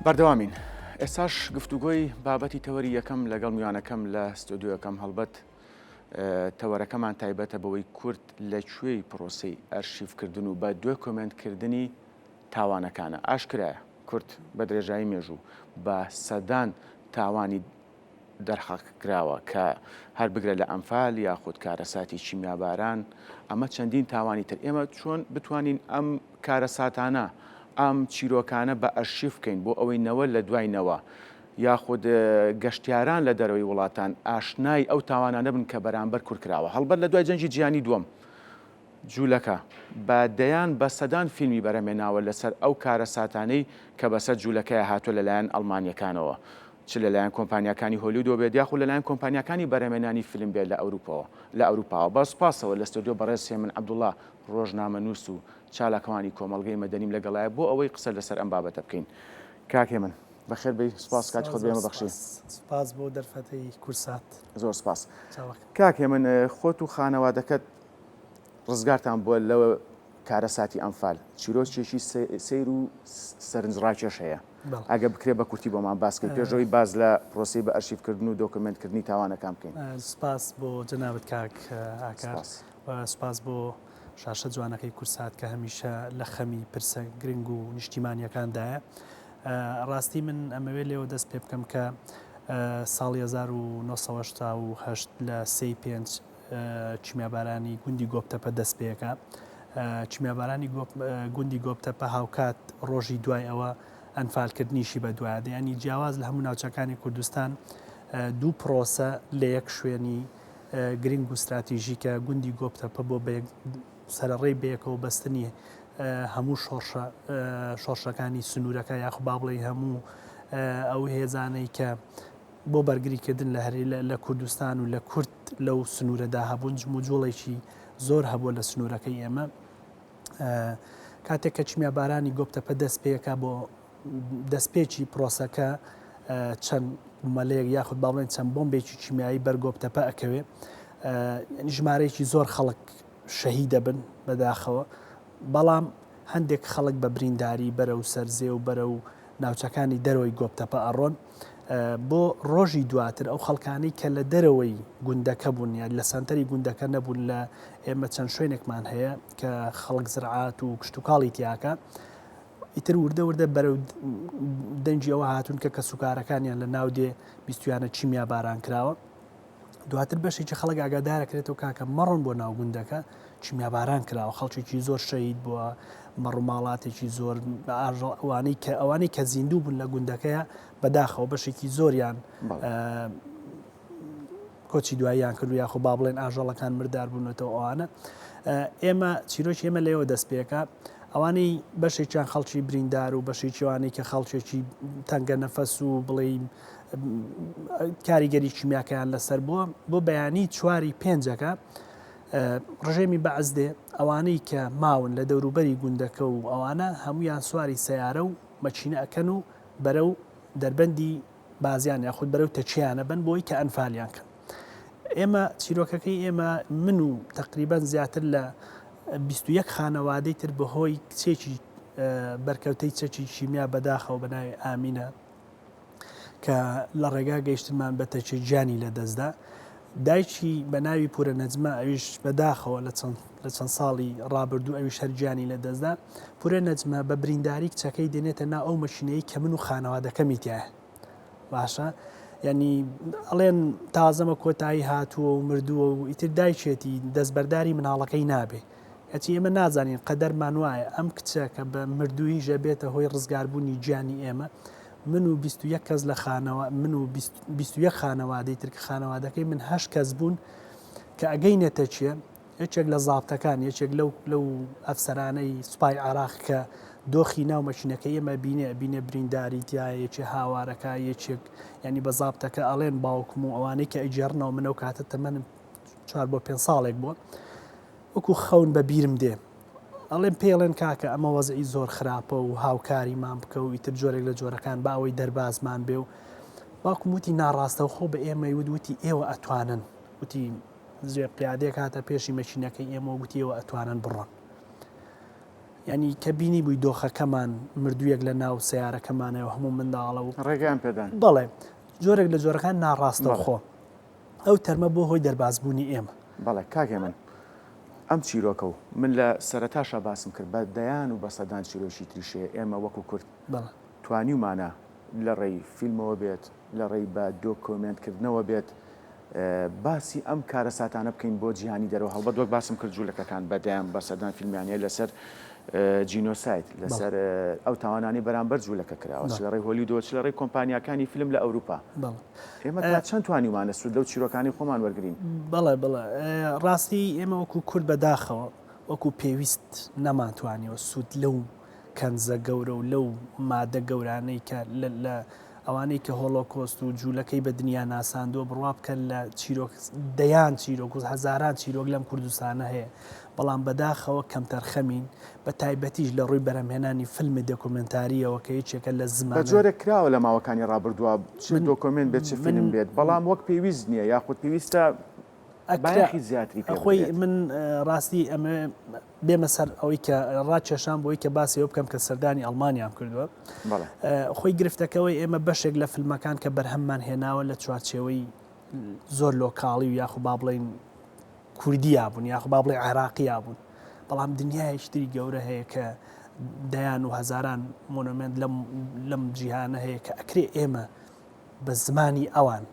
بەردەوامین ئێساش گفتوگۆی بابەتی تەوەری یەکەم لەگەڵ میوانەکەم لە ستودیۆکەم هەڵبەت تەوەرەکەمان تایبەتە بەوەی کورد لەکوێی پرۆسەی ئەرشیفکردن و بە دوکۆمنتکردنی تاوانەکانە ئاشکرایە کورد بە درێژایی مێژوو بە سەدان تاوانی دەرحەقکراوە کە هەر بگرە لە ئەمفال یاخود کارەساتی چیمیاباران ئەمە چەندین تاوانی تر ئێمە چۆن بتوانین ئەم کارەساتانە ئەم چیرۆکانە بە ئەرشیف بکەین بۆ ئەوەی نەوە لە دوایینەوە یاخود گەشتیاران لە دەرەوەی وڵاتان ئاشنای ئەو تاوانانە بن کە بەرامبەر کورکراوە هەڵبەت لە دوای جەنگی جیهانی دووەم جوولەکە بە دەیان بە سەدان فیلمی بەرەمێناوە لەسەر ئەو کارەساتانەی کە بەسەر جوولەکەیە هاتووە لەلایەن ئەڵمانیەکانەوە چ لەلایەن کۆمپانیەکانی هۆلیوودۆ بێت یاخود لەلایەن کۆمپانیەکانی بەرەمێنانی فیلم بێت لە ئەوروپاوە بە سوپاسەوە لە ستۆدیۆ بەڕێز من عەبدوڵڵا ڕۆژنامەنووس و چالاکەوانی کۆمەڵگەی مەدەنیم لەگەڵایە بۆ ئەوەی قسە لەسەر ئەم بابەتە بکەین کاکێ من بەخێر بێ سوپاس کاتی خۆت بێمە بەخشی سپاس بۆ دەرفەتەی کورسات زۆر سپاس کاکێ من خۆت و خانەوادەکەت ڕزگارتان بووە لەوە کارەساتی ئەمفال چیرۆکێکی سیر و سەرنجڕاکێش هەیە ئەگە بکرێ بە کورتی بۆمان باسکەی پێشەوەی باز لە پرۆسی بە ئەرشیفکردن و دۆکمنتکردنی تاوانەکان بکەین سپاس بۆ جەنابەت کاک ئاکار و سپاس بۆ شاشە جوانەکەی کورسات کە هەمیشە لە خەمی پرسە گرنگ و نیشتیمانیەکاندایە ڕاستی من ئەمەوێ لێەوە دەست پێ بکەم کە ساڵی 1970 لە 3/5 چیمیابارانی گوندی گۆبتەپە دەست پێەکە چیمیابارانی گوندی گۆبتەپە هاوکات ڕۆژی دوای ئەوە ئەنفالکردنیشی بە دوایە ینی جیاواز لە هەموو ناوچەکانی کوردستان دوو پرۆسە لە یەک شوێنی گرنگ و استراتیژیکە گوندی گۆبتەپە بۆ سەرڕێی بەیەکەوە بەستنی هەموو شۆڕشەکانی سنوورەکە یاخ با بڵێ هەموو ئەو هێزانەی کە بۆ بەرگریکردن لە هەری لە کوردستان و لە کورد لەو سنوورەدا هەبوون جموجۆڵێکی زۆر هەبووە لە سنوورەکەی ئێمە کاتێک کە چیمیابارانی گۆبتەپە دەست پێەکە بۆ دەستپێکی پرۆسەکە چەند مەلەیەک یاخود با بڵێن چەند بۆمبێکی چیمیایی بەرگۆبتەپە ئەکەوێ ژمارەیەکی زۆر خەڵک شەهید دەبن بەداخەوە بەڵام هەندێک خەڵک بە برینداری بەرە و سەرزێ و بەرە و ناوچەکانی دەرەوەی گۆبتەپە ئەڕۆن بۆ ڕۆژی دواتر ئەو خەڵکانەی کە لە دەرەوەی گوندەکە بوون یا لە سەنتەری گوندەکە نەبوون لە ئێمە چەند شوێنێکمان هەیە کە خەڵک زرعات و کشتتوکاڵی تیاکە ئیتر وردە وردە بەرەو دەنجی ئەوە هاتوون کە سوکارەکانیان لە ناو دێ بیستویانە چیمیا باران کراوە دواتر بەشێکی خەڵک ئاگادارەکرێتەوە کاکە مەڕۆن بۆ ناو گوندەکە چیمیا باران کراوە خەڵکێکی زۆر شەید بووە مەڕووماڵاتێکی زۆر ئەوانەی کە زیندوو بوون لە گوندەکەیە بەداخەوە بەشێکی زۆریان کۆچی دواییان کرد و یاخۆ با بڵێن ئاژەڵەکان مردار بوونەتەوە ئەوانە ئێمە چیرۆکی ئێمە لێەوە دەست پێەکە ئەوانەی بەشێکیان خەڵکی بریندار و بەشێکیوانەی کە خەڵکێکی تەنگە نەفەس و بڵێ کاریگەری چیمیاکەیان لەسەر بووە بۆ بەیانی چواری پێنجەکە ڕژێمی بەعزدێ ئەوانەی کە ماون لە دەوروبەری گوندەکە و ئەوانە هەمویان سواری سەیارە و مەچینە ئەکەن و بەرەو دەربەندی بازیان یاخود بەرەو تەچیانە بن بۆی کە ئەنفالیان کە ئێمە چیرۆکەکەی ئێمە من و تقریبان زیاتر لە 21 خانەوادەی تر بەهۆی کچێکی بەرکەوتەی چەکی چیمیا بەداخەوە بە ناوی ئامینە کە لە ڕێگا گەیشتمان بە تەچی گیانی لە دەستدا دایکی بە ناوی پورە نەجمە ئەویش بەداخەوە لە چەند ساڵی ڕابردوو ئەویش هەرگیانی لە دەستدا پورە نەجمە بە برینداری کچەکەی دێنێتە ناو ئەو مەشینەی کە من و خانەوادەکەمی تایە باشە ینی ئەڵێن تازەمە کۆتایی هاتووە و مردووە و ئیتر دایکێتی دەستبەرداری مناڵەکەی نابێ ئەچی ئێمە نازانین قەدەرمان وایە ئەم کچە کە بە مردووی ژەبێتە هۆی ڕزگاربوونی گیانی ئێمە من و 21 کەس لە من و 21 خانەوادەی ترکە خانەوادەکەی من 8 کەس بوون کە ئەگەینێتە چیە یەکێک لە زابتەکان یەکێک لەو ئەفسەرانەی سوپای عراق کە دۆخی ناو مەشینەکە ئێمە بینێ برینداری تایە یەکێ هاوارەکە یەکێک ینی بە زابتەکە ئەڵێن باوکم و ئەوانەی کە ئەیجێڕنەوە منە و کاتە تەمەنم 4 بۆ 5 ساڵێک بووە وەکو خەون بە بیرم دێ ئەڵێن پێڵێن کاکە ئەمە وەزعی زۆر خراپە و هاوکاریمان بکە و ئیتر جۆرێک لە جۆرەکان با ئەوەی دەربازمان بێ و باوکم وتی ناڕاستەوە خۆ بە ئێمە وتی ئێوە ئەتوانن وتی زێ پیادێک هاتە پێشی مەشینەکەی ئێمە وتی ئێوە ئەتوانن بڕۆن ینی کە بینی بووی دۆخەکەمان مردوویەک لە ناو سیارەکەمانەوە هەموو منداڵە و ڕێگەیان پێدان بەڵێ جۆرێک لە جۆرەکان ناڕاستەوە خۆ ئەو تەرمە بۆ هۆی دەربازبوونی ئێمە. بەڵێ کاکێ ئەم چیرۆکە و من لە سەرەتاشە باسم کرد بە دەیان و بە سەدان چیرۆشی تریشەیە ئێمە وەکو کورد توانیمانە لە ڕێی فیلمەوە بێت لە ڕێی بە دۆکۆمنتکردنەوە بێت باسی ئەم کارە ساتانە بکەین بۆ جیهانی دەرەوە هەڵبەت وەک باسم کرد جوولەکەکان بەدەیان بە سەدان فیلمیانەیە لەسەر جینۆسایت لەسەر ئەو تاوانانی بەرامبەر جوولەکە کراوە لە ڕێی هۆلیوود لە ڕێی کۆمپانیەکانی فیلم لە ئەوروپا. ئێمە تا چەند توانیمانە سوودە و چیرۆکانی خۆمان وەرگین؟ بەڵێ ڕاستی ئێمە وەکو کورد بەداخەوە وەکو پێویست نەماتوانیەوە سوود لەو کەنزە گەورە و لەو مادە گەورانەی کە لە ئەوانەی کە هۆڵۆکۆست و جوولەکەی بە دنیا ناساندووە بڕوا بکەن لە چیرۆک دەیان چیرۆک و هەزاران چیرۆک لەم کوردستانە هەیە بەڵام بەداخەوە کەمتەرخەمین بە تایبەتیش لە ڕووی بەرهەمهێنانی فیلمی دۆکۆمنتاریەوە کە یەکێکە لە زمان بە جۆرێک کراوە لە ماوەکانی ڕابردووە چ دۆکۆمنت بێت چ فیلم بێت بەڵام وەک پێویست نییە یاخود پێویستە بایەخی زیاتری خۆی من ڕاستی ئەمە بێمە سەر ئەوەی کە ڕاکێشان بۆی کە باسی ئەو بکەم کە سەردانی ئەڵمانیام کردووە خۆی گرفتەکەەوەی ئێمە بەشێک لە فیلمەکان کە بەرهەممان هێناوە لە چوارچێوەی زۆر لۆکاڵی و یاخو با بڵێن کوردیا بوون یاخو با بڵێ عێراقیا بوون بەڵام دنیایشتری گەورە هەیە کە دەیان و هەزاران مۆنومنت لەم جیهانە هەیە کە ئەکرێ ئێمە بە زمانی ئەوان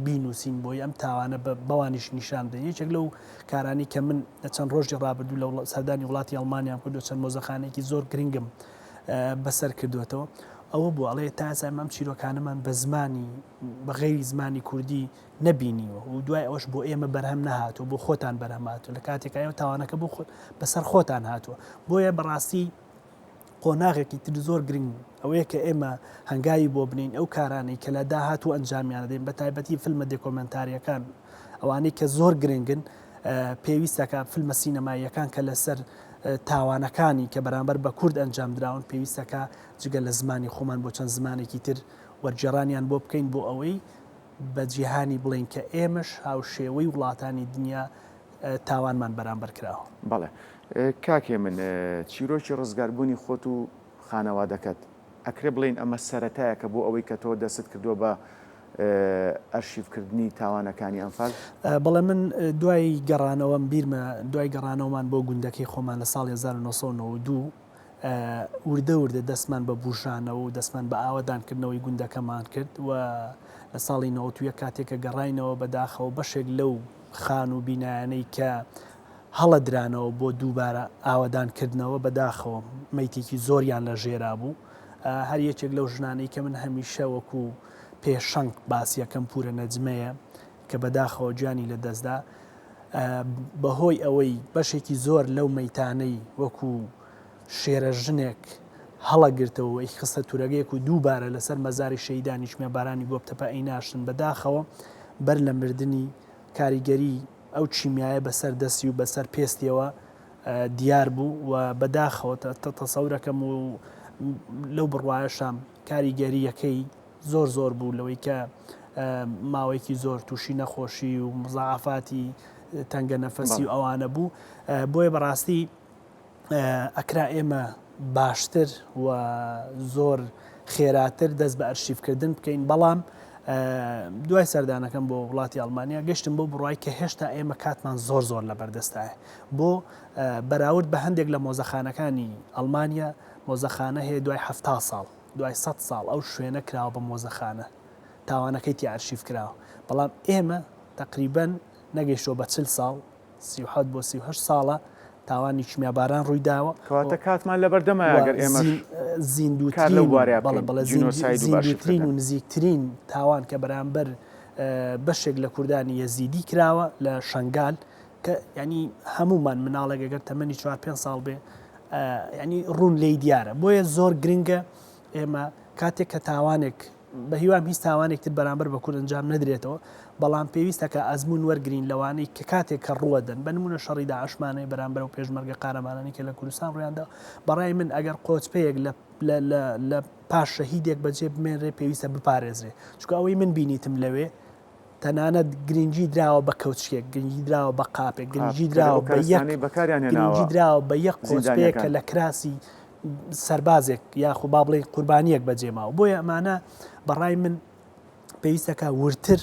بینوسین بۆی ئەم تاوانە بەوانیش نیشان بدەین. یەکێک لەو کارانی کە من لە چەند ڕۆژی ڕابردوو لە سەردانی وڵاتی ئەڵمانیام کردو چەند مۆزەخانێکی زۆر گرنگم بەسەر کردوێتەوە ئەوە بوو ئەڵێ تازە ئەم چیرۆکانەمان بە زمانی بە غێری زمانی کوردی نەبینیوە و دوای ئەوش بۆ ئێمە بەرهەم نەهاتوە بۆ خۆتان بەرهەم هاتووە لە کاتێکایەوە تاوانەکە بۆ بەسەر خۆتان هاتووە بۆیە بەڕاستی قۆناغێکی تر زۆر گرنگ ئەوەیە کە ئێمە هەنگاوی بۆ بنین ئەو کارانەی کە لە داهاتوو ئەنجامیان دەین بە تایبەتی فیلمە دۆکۆمنتاریەکان ئەوانەی کە زۆر گرنگن پێویستەکە فیلمە سینەماییەکان کە لەسەر تاوانەکانی کە بەرامبەر بە کورد ئەنجام دراون پێویستەکە جگە لە زمانی خۆمان بۆ چەند زمانێکی تر وەرجێڕانیان بۆ بکەین بۆ ئەوەی بە جیهانی بڵین کە ئێمەش هاوشێوەی وڵاتانی دنیا تاوانمان بەرامبەر کراوە. بەڵێ کاکێ من چیرۆکی ڕزگاربوونی خۆت و خانەوادەکەت ئەکرێ بڵین ئەمە سەرەتایە کە بۆ ئەوەی کە تۆ دەست کردووە بە ئەرشیفکردنی تاوانەکانی ئەمفال؟ بەڵێ من دوای گەڕانەوەم بیرمە دوای گەڕانەوەمان بۆ گوندەکەی خۆمان لە ساڵی 1992 وردە وردە دەستمان بە بوژانەوە و دەستمان بە ئاوەدانکردنەوەی گوندەکەمان کرد و لە ساڵی 91 کاتێکە گەڕاینەوە بەداخەوە بەشێک لەو خان و بینایانەی کە هەڵە درانەوە بۆ دووبارە ئاوەدانکردنەوە بەداخەوە مەیتێکی زۆریان لە ژێرا بوو هەر یەکێک لەو ژنانەی کە من هەمیشە وەکو پێشەنگ باسیەکەم پورە نەجمەیە کە بەداخەوە گیانی لە دەستدا بەهۆی ئەوەی بەشێکی زۆر لەو مەیتانەی وەکو شێرە ژنێک هەڵەگرتەوە ئەی خستە تورەگەیەک و دووبارە لەسەر مەزاری شەیدانی شمێبارانی گۆپتەپە ئەیناشن بەداخەوە بەر لە مردنی کاریگەری ئەو چیمیایە بەسەر دەستی و بەسەر پێستیەوە دیار بوو و بەداخەوە تەسەورەکەم و لەو بڕواایەشام کاریگەریەکەی زۆر زۆر بوو لەوەی کە ماوەیەکی زۆر تووشی نەخۆشی و مزاعافاتی تەنگە نەفەسی و ئەوانە بوو بۆیە بەڕاستی ئەکرا ئێمە باشتر و زۆر خێراتر دەست بە ئەرشیفکردن بکەین بەڵام دوای سەردانەکەم بۆ وڵاتی ئەڵمانیا گەشتم بۆ بڕای کە هێشتا ئێمە کاتمان زۆر زۆر لەبەردەستایە بۆ بەراورد بە هەندێک لە مۆزەخانەکانی ئەڵمانیا مۆزەخانە هەیە دوای 70 ساڵ دوای 100 ساڵ ئەو شوێنە کراوە بە مۆزەخانە تاوانەکەی تی ئارشیف کراوە بەڵام ئێمە تقریبەن نەگەیشتۆ بە 40 ساڵ 37 بۆ 38 ساڵە تاوانی چمیاباران ڕووی داوە کەواتە کاتمان لەبەردەمە ئەگەر ئێمە زیندوترین و نزیکترین تاوان کە بەرامبەر بەشێک لە کوردانی یەزیدی کراوە لە شنگال کە ینی هەمومان مناڵێک ئەگەر تەمەنی 4-5 ساڵ بێ ینی ڕوون لی دیارە بۆیە زۆر گرنگە ئێمە کاتێک کە تاوانێک بە هیوام هیچ تاوانێکتر بەرامبەر بە کورد ئەنجام نەدرێتەوە بەڵام پێویستەکە ئەزمون وەرگرین لەوانەی کە کاتێک کە ڕوەدەن بە نمونە شەڕی داعشمانەی بەرامبەر و پێشمەرگە قارەمانانی کە لە کوردستان ڕوویاندا بەڕای من ئەگەر قۆچپەیەک لە پاش شەهیدێک بەجێ بمێنرێ پێویستە بپارێزرێ چونکە ئەوەی من بینیتم لەوێ تەنانەت گرنگی دراوە بە کەوچێک گرنگی دراوە بە قاپێک گرنگی دراوە بە گرنگی دراوە بە یەک قۆچپەیە کە لە کراسی سەربازێک یاخو با بڵێ قوربانیەک بەجێماوە بۆیە ئەمانە بەڕای من پێویستەکە ورتر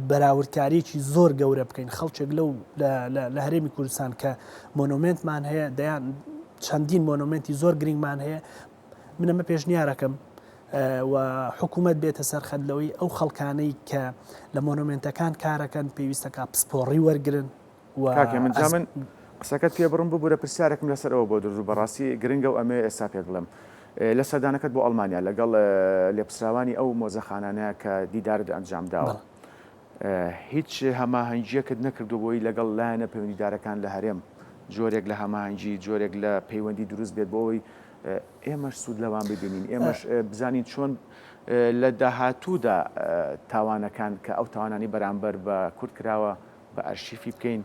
بەراوردکاریی زۆر گەورە بکەین خەڵکێک لە هەرێمی کوردستان کە مۆنومنتمان هەیە دەیان چەندین مۆنومنتی زۆر گرنگمان هەیە منەمە پێشنیارەکەم و حکوومەت بێتە سەرخەدلەوەی ئەو خەڵکانەی کە لە مۆنومنتەکان کارەکەن پێویستەکە پسپۆڕی وەرگرن من قسەکەت پێ بڕم ببوورە پرسیارێکم لەسەرەوە بۆ درژوو بەڕاستی گرنگە و ئەمێ ئێستا پێ بڵم لە سەردانەکەت بۆ ئەڵمانیا لەگەڵ لێپسراوانی ئەو مۆزەخانانەیە کە دیدارت ئەنجامداوە هیچ هەماهەنگیەکت نەکردو بۆی لەگەڵ لایەنە پەیوەندیدارەکان لە هەرێم جۆرێک لە هەماهەنگی جۆرێک لە پەیوەندی دروست بێت بۆەوەی ئێمەش سوود لەوان ببینین ئێمەش بزانین چۆن لە داهاتوودا تاوانەکان کە ئەو تاوانانی بەرامبەر بە کورد کراوە بە ئەرشیفی بکەین.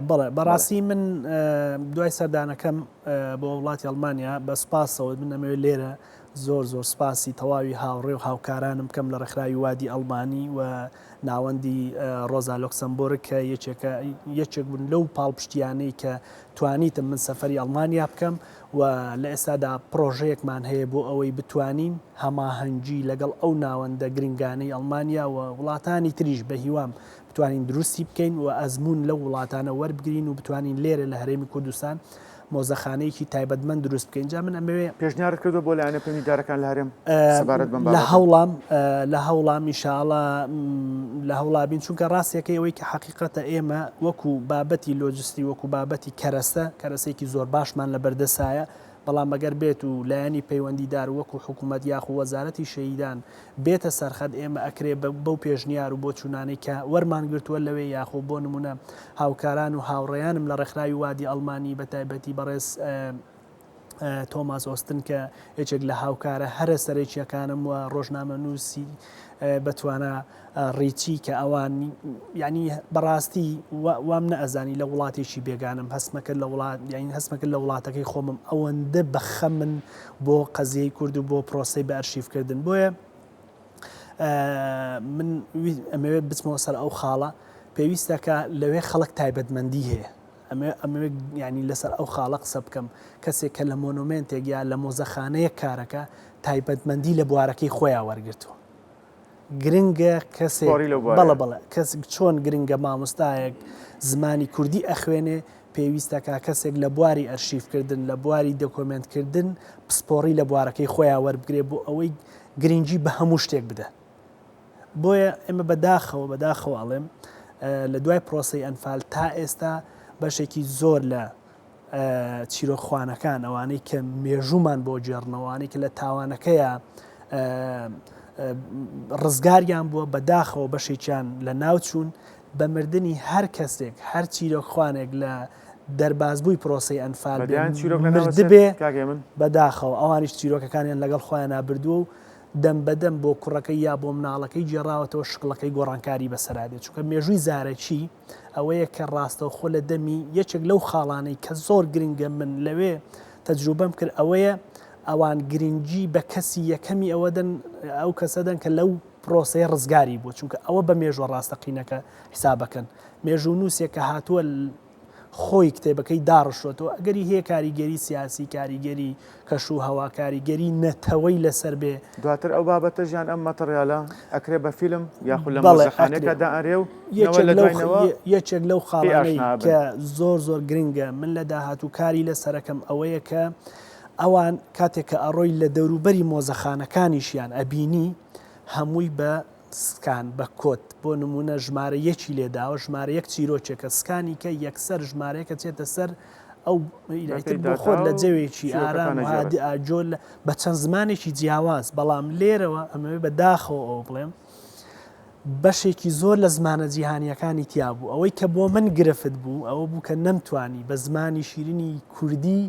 بەڵێ بەڕاستی من دوای سەردانەکەم بۆ وڵاتی ئەڵمانیا بە سپاسەوە من ئەمەوێت لێرە زۆر سپاسی تەواوی هاوڕێ و هاوکارانم بکەم لە ڕێکخراوی وادی ئەڵمانی و ناوەندی ڕۆزا لۆکسەمبۆرگ کە یەکێک بوون لەو پاڵپشتیانەی کە توانیتم من سەفەری ئەڵمانیا بکەم و لە ئێستادا پرۆژەیەکمان هەیە بۆ ئەوەی بتوانین هەماهەنگی لەگەڵ ئەو ناوەندە گرنگانەی ئەڵمانیا و وڵاتانی تریش بە هیوام بتوانین دروستی بکەین و ئەزمون لەو وڵاتانە وەربگرین و بتوانین لێرە لە هەرێمی کوردستان مۆزەخانەیەکی تایبەتمەند دروست بکەین. جا من ئەمەوێ پێشنیارت کردو بۆ لایەنە پەیوەندیدارەکان لە هەرێم سەبارەت بەم لە هەوڵام ئینشاءڵڵا لە هەوڵابین چونکە ڕاستیەکەی ئەوەی کە حەقیقەتە ئێمە وەکو بابەتی لۆجستی وەکو بابەتی کەرەسەیەکی زۆر باشمان لە بەردەسایە بەڵام ئەگەر بێت و لایەنی پەیوەندیدار وەکو حکوومەت یاخو وەزارەتی شەهیدان بێتە سەرخەد ئێمە ئەکرێ بەو پێشنیار و بۆ چوونانەی کە وەرمان گرتووە لەوێ یاخۆ بۆ نمونە هاوکاران و هاوڕێیانم لە ڕێکخراوی وادی ئەڵمانی بە تایبەتی بەڕێز تۆماس ئۆستن کە یەکێک لە هاوکارە هەرە سەرەکیەکانم و ڕۆژنامە نووسی بەتوانە ڕیچی کە ئەوان یعنی بەڕاستی وام نەئەزانی لە وڵاتێکی بێگانم هەستمەکرد لە وڵات یعنی هەستمەکرد لە وڵاتەکەی خۆمم ئەوەندە بەخە من بۆ قەزیەی کورد و بۆ پرۆسەی بە ئەرشیفکردن بۆیە من ئەمەوێت بچمەوە سەر ئەو خاڵە پێویستەکە لەوێ خەڵک تایبەتمەندی هەیە ئەمە ینی لەسەر ئەو خاڵە قسە بکەم کەسێک کە لە مۆنومنتێک یا لە مۆزەخانەیە کارەکە تایبەتمەندی لە بوارەکەی خۆیان وەرگرتووە گرنگە کەسێک بەڵە کەس چۆن گرنگە مامۆستایەک زمانی کوردی ئەخوێنێ پێویستەکە کەسێک لە بواری ئەرشیفکردن لە بواری دۆکۆمنتکردن پسپۆڕی لە بوارەکەی خۆیان وەربگرێ بۆ ئەوەی گرنگی بە هەموو شتێک بدە بۆیە ئێمە بەداخەوە ئەڵێم لە دوای پرۆسەی ئەنفال تا ئێستا بەشێکی زۆر لە چیرۆخوانەکان ئەوانەی کە مێژومان بۆ جێڕنەوەوانەی کە لە تاوانەکەیە ڕزگاریان بووە بەداخەوە بەشێکیان لە ناوچوون بە مردنی هەر کەسێک هەر چیرۆکخوانێک لە دەربازبووی پرۆسەی ئەنفال مردبێ بەداخەوە ئەوانیش چیرۆکەکانیان لەگەڵ خۆیان نابردووە و دەم بەدەم بۆ کوڕەکەی یا بۆ مناڵەکەی جێڕاوەتەوە شکڵەکەی گۆڕانکاری بەسەرادێت چونکە مێژووی زارەکی ئەوەیە کە ڕاستە خۆ لە دەمی یەکێک لەو خاڵانەی کە زۆر گرنگە من لەوێ تەجروبەم کرد ئەوەیە ئەوان گرنگی بە کەسی یەکەمی ئەوەدەن ئەو کەسەدەن کە لەو پرۆسەی ڕزگاری بوو چونکە ئەوە بە مێژوە ڕاستەقینەکە حیسابەکەن مێژوو نووسێک کە هاتووە خۆی کتێبەکەی داڕشتەوە ئەگەری هەیە کاریگەری سیاسی کاریگەری کەش و هەوا کاریگەری نەتەوەی لەسەر بێ دواتر ئەو بابەتە ژیان ئەم مەتەڕیالە ئەکرێ بە فیلم یاخود لە مۆزەخانەکە دائرێ و یەکێک لەو خاڵانەی کە زۆر گرنگە من لە داهاتوو کاری لە سەرەکەم ئەوەیە کە ئەوان کاتێک کە ئەڕۆی لە دەوروبەری مۆزەخانەکانیشیان ئەبینی هەمووی بە سکان بە کۆت بۆ نمونە ژمارە یەکی لێداوە ژمارە یەک چیرۆکێکە سکانی کە یەکسەر ژمارەیەکە چێتە سەر ئەو بۆ خۆت لە جەوێکی ئارام هادی ئاجۆل بە چەند زمانێکی جیاواز بەڵام لێرەوە ئەمەوێ بەداخەوە ئەو بڵێم بەشێکی زۆر لە زمانە جیهانیەکانی تیا بوو ئەوەی کە بۆ من گرفت بوو ئەوە بوو کە نەمتوانی بە زمانی شیرینی کوردی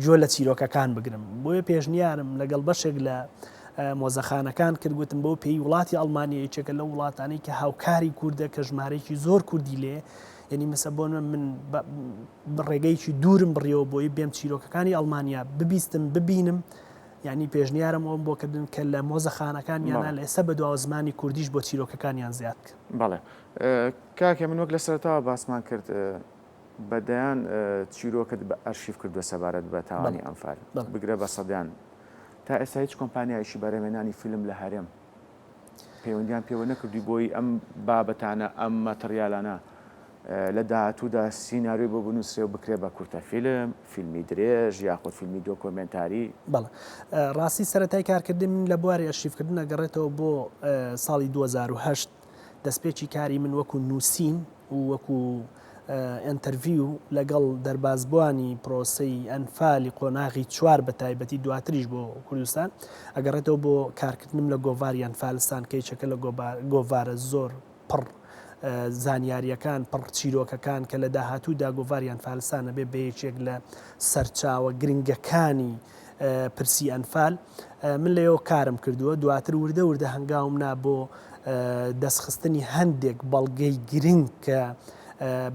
جۆ لە چیرۆکەکان بگرم بۆیە پێشنیارم لەگەڵ بەشێک لە مۆزەخانەکان کردگوتم بۆ پێی وڵاتی ئەڵمانیا یەکێکە لە وڵاتانەی کە هاوکاری کوردە کە ژمارەیەکی زۆر کوردی لێ یعنی مەسە بۆ من ڕێگەیەکی دوورم بڕیەوە بۆی بێم چیرۆکەکانی ئەڵمانیا ببیستم ببینم یعنی پێشنیارم ئەوم بۆ کردن کە لە مۆزەخانەکان یانە لە ئێستا بەدواوە زمانی کوردیش بۆ چیرۆکەکانیان زیاد بکە. بەڵێ کاکە من وەک لە سەرەتاوە باسمان کرد بەدەیان چیرۆکت بە ئەرشیف کردووە سەبارەت بە تاوانی ئەنفال بگرە بە سەدیان تا ئێستا هیچ کۆمپانیایشی بەرهێنانی فیلم لە هەرێم پەیوەندیان پێوە نەکردووی بۆی ئەم بابەتانە ئەم مەتریالانە لە داهاتوودا سیناریۆی بۆ بنووسێ و بکرێ بە کورتە فیلم فیلمی درێژ یاخود فیلمی دۆکۆمنتاری. بەڵێ ڕاستی سەرەتای کارکردن من لە بواری ئەرشیفکردن ئەگەڕێتەوە بۆ ساڵی 2010 دەستپێکی کاری من وەکو نووسین و وەکو ئەنتەرویو لەگەڵ دەربازبوانی پرۆسەی ئەنفالی قۆناغی 4 بە تایبەتی دواتریش بۆ کوردستان ئەگەڕێتەوە بۆ کارکردنم لە گۆڤاری ئەنفالستان کەیچەکە لە گۆڤارە زۆر پڕ زانیاریەکان پڕ چیرۆکەکان کە لە داهاتوودا گۆڤاری ئەنفالستانە بێ بەیەکێک لە سەرچاوە گرنگەکانی پرسی ئەنفال من لەوە کارم کردووە دواتر وردە وردە هەنگاومنا بۆ دەستخستنی هەندێک بەڵگەی گرنگ کە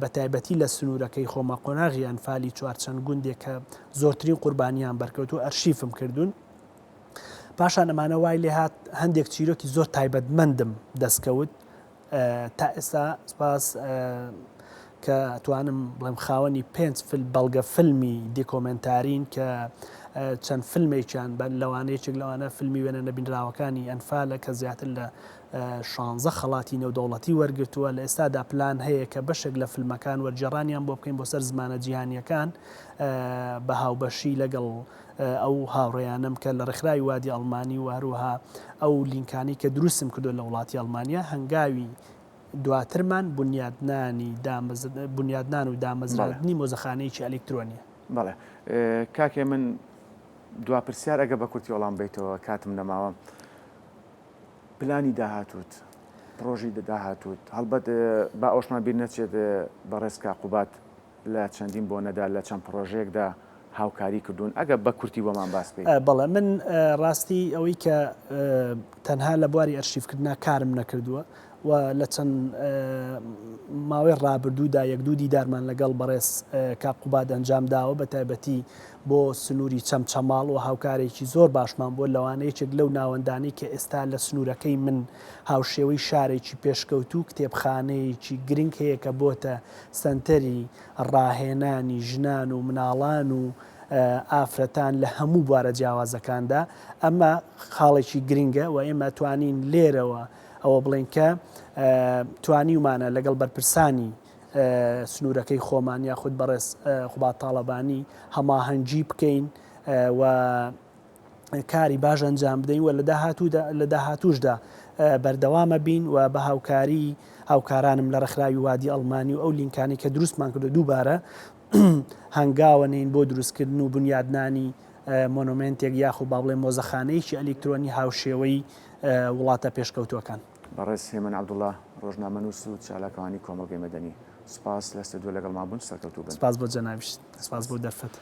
بە تایبەتی لە سنوورەکەی خۆمە قۆناغی ئەنفالی چوارچەند گوندێک کە زۆرترین قوربانیان بەرکەوت و ئەرشیفم کردوون پاشان ئەمانە وای لێ هات هەندێک چیرۆکی زۆر تایبەتمەندم دەستکەوت تا ئێستا سپاس کە توانم بڵێم خاوەنی 5 بەڵگە فیلمی دیکۆمنتارین کە چەند فیلمێکیان لەوانەیەکێک لەوانە فیلمی وێنە نەبینراوەکانی ئەنفالە کە زیاتر لە 16 خەڵاتی نێودەوڵەتی وەرگرتووە لە ئێستادا پلان هەیە کە بەشێک لە فیلمەکان وەرجێڕانیان بۆ بکەین بۆ سەر زمانە جیهانیەکان بە هاوبەشی لەگەڵ ئەو هاوڕێیانم کە لە ڕێکخراوی وادی ئەڵمانی و هەروەها ئەو لینکانی کە دروستم کردو لە وڵاتی ئەڵمانیا هەنگاوی دواترمان بنیادنان و دامەزراندنی مۆزەخانەیەکی ئەلکترۆنیە. بەڵێ کاکێ من دواپرسیار ئەگە بە کورتی وەڵام بیتەوە کاتم نەماوە پلانی داهاتوت پرۆژی داهاتوت هەڵبەت با ئەوشمان بیر نەچێت بە ڕێزکا قوبات لە چەندین بۆ نەدا لە چەند پرۆژەیەکدا هاوکاری کردوون ئەگە بە کورتی بۆمان باس بێت. بەڵێ من ڕاستی ئەوەی کە تەنها لە بواری ئەرشیفکردنا کارم نەکردووە و لە چەند ماوەی ڕابردوودا یەک دوو دیدارمان لەگەڵ بەڕێز کاک قوبات ئەنجام داوە بە تایبەتی بۆ سنووری چەمچەماڵ و هاوکارێکی زۆر باشمان بۆ لەوانەیەکێک لەو ناوەندانی کە ئێستا لە سنوورەکەی من هاوشێوەی شارێکی پێشکەوتوو کتێبخانەیەکی گرنگ هەیە کە بۆتە سەنتەری ڕاهێنانی ژنان و مناڵان و ئافرەتان لە هەموو بوارە جیاوازەکاندا ئەمە خاڵێکی گرنگە و ئێمە توانین لێرەوە ئەوە بڵێن کە توانیمانە لەگەڵ بەرپرسانی سنوورەکەی خۆمان یاخود بەڕێز قوبات تاڵەبانی هەماهەنگی بکەین و کاری باش ئەنجام بدەین و لە داهاتووشدا بەردەوامە بین و بە هاوکارانم لە ڕێکخراوی وادی ئەڵمانی و ئەو لینکانی کە دروستمان کردو دووبارە هەنگاوەنین بۆ دروستکردن و بنیادنانی مۆنومنتێک یاخود با بڵێن مۆزەخانەیەکی ئەلکترۆنی هاوشێوەی وڵاتە پێشکەوتوەکان. بەڕێز هێمن عەبدوڵڵا ڕۆژنامەنووس و چالاکەوانی کۆمەڵگەی مەدەنی سوپاس لە ستودیۆ لەگەڵمان بوون سەرکەوتوو بن. سپاس بۆ جەنابیش سپاس بۆ دەرفەت.